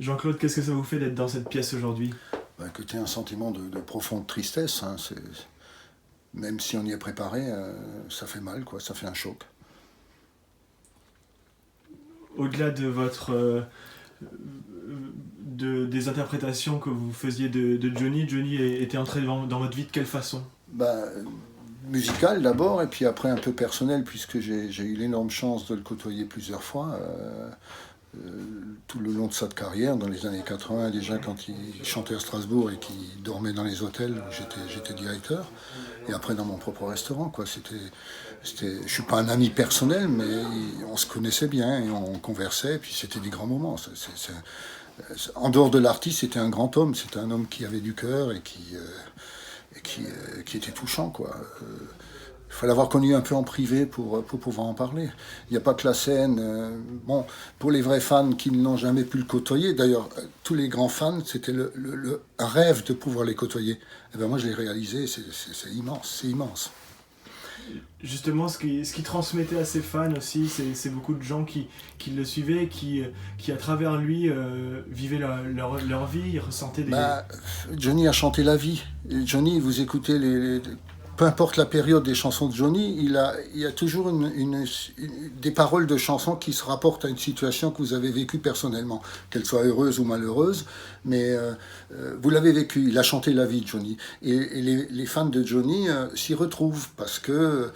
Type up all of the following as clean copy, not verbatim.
Jean-Claude, qu'est-ce que ça vous fait d'être dans cette pièce aujourd'hui? Écoutez, un sentiment de profonde tristesse, hein, même si on y est préparé, ça fait mal, quoi, ça fait un choc. Au-delà de des interprétations que vous faisiez de Johnny, Johnny était entré dans votre vie de quelle façon? Bah, musical d'abord, et puis après un peu personnel, puisque j'ai eu l'énorme chance de le côtoyer plusieurs fois. Tout le long de sa carrière, dans les années 80, déjà quand il chantait à Strasbourg et qu'il dormait dans les hôtels où j'étais directeur, et après dans mon propre restaurant, quoi. Je suis pas un ami personnel, mais on se connaissait bien et on conversait, et puis c'était des grands moments. En dehors de l'artiste, c'était un grand homme, c'était un homme qui avait du cœur et qui était touchant, quoi. Il faut l'avoir connu un peu en privé pour pouvoir en parler. Il n'y a pas que la scène. Bon, pour les vrais fans qui n'ont jamais pu le côtoyer, d'ailleurs, tous les grands fans, c'était le rêve de pouvoir les côtoyer. Et ben moi, je l'ai réalisé, c'est immense, c'est immense. Justement, ce qui transmettait à ses fans aussi, c'est beaucoup de gens qui le suivaient, qui à travers lui vivaient leur vie, ressentaient des... Johnny a chanté la vie. Et Johnny, vous écoutez peu importe la période des chansons de Johnny, il y a toujours des paroles de chansons qui se rapportent à une situation que vous avez vécue personnellement, qu'elle soit heureuse ou malheureuse, mais vous l'avez vécue, il a chanté la vie de Johnny. Et les fans de Johnny s'y retrouvent, parce que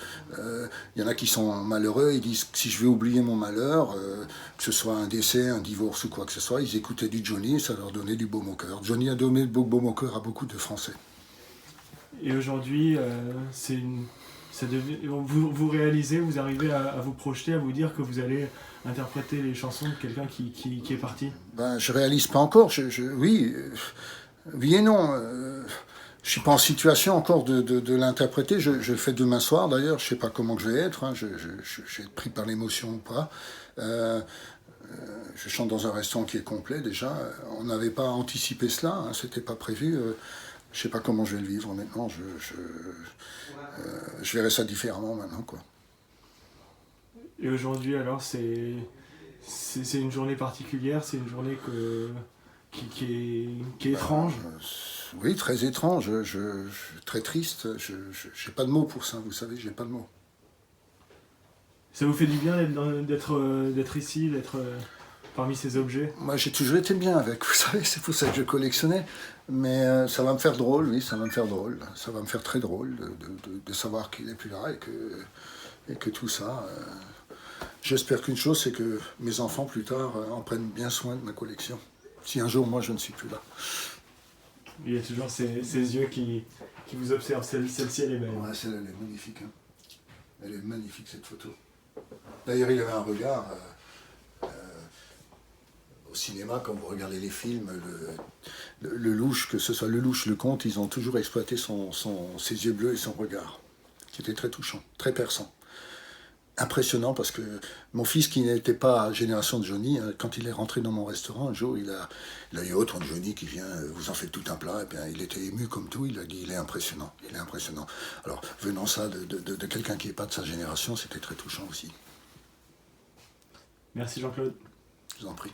y en a qui sont malheureux, ils disent que si je vais oublier mon malheur, que ce soit un décès, un divorce ou quoi que ce soit, ils écoutaient du Johnny et ça leur donnait du baume au cœur. Johnny a donné du baume au cœur à beaucoup de Français. Et aujourd'hui, vous réalisez, vous arrivez à vous projeter, à vous dire que vous allez interpréter les chansons de quelqu'un qui est parti? Je réalise pas encore. Oui, oui et non. Je suis pas en situation encore de l'interpréter. Je le fais demain soir d'ailleurs. Je sais pas comment je vais être. Hein. Je vais être pris par l'émotion ou pas. Je chante dans un restaurant qui est complet déjà. On n'avait pas anticipé cela. Hein. C'était pas prévu. Je sais pas comment je vais le vivre, honnêtement. Je verrai ça différemment maintenant, quoi. Et aujourd'hui, alors, c'est une journée particulière, c'est une journée qui est étrange. Oui, très étrange, très triste. Je n'ai pas de mots pour ça, vous savez, j'ai pas de mots. Ça vous fait du bien d'être ici, d'être parmi ces objets? Moi, j'ai toujours été bien avec, vous savez, c'est pour ça que je collectionnais. Mais ça va me faire drôle, oui, ça va me faire drôle. Ça va me faire très drôle de savoir qu'il n'est plus là et que tout ça... J'espère qu'une chose, c'est que mes enfants, plus tard, en prennent bien soin de ma collection. Si un jour, moi, je ne suis plus là. Il y a toujours ces yeux qui vous observent. Celle-ci, elle est belle. Ouais, celle-là, elle est magnifique. Hein. Elle est magnifique, cette photo. D'ailleurs, il avait un regard... au cinéma, quand vous regardez les films, le louche, que ce soit le louche, le conte, ils ont toujours exploité ses yeux bleus et son regard, qui était très touchant, très perçant. Impressionnant, parce que mon fils, qui n'était pas génération de Johnny, quand il est rentré dans mon restaurant, un jour, il a eu autant de Johnny qui vient, vous en faites tout un plat, et bien il était ému comme tout, il a dit, il est impressionnant, il est impressionnant. Alors, venant ça de quelqu'un qui n'est pas de sa génération, c'était très touchant aussi. Merci Jean-Claude. Je vous en prie.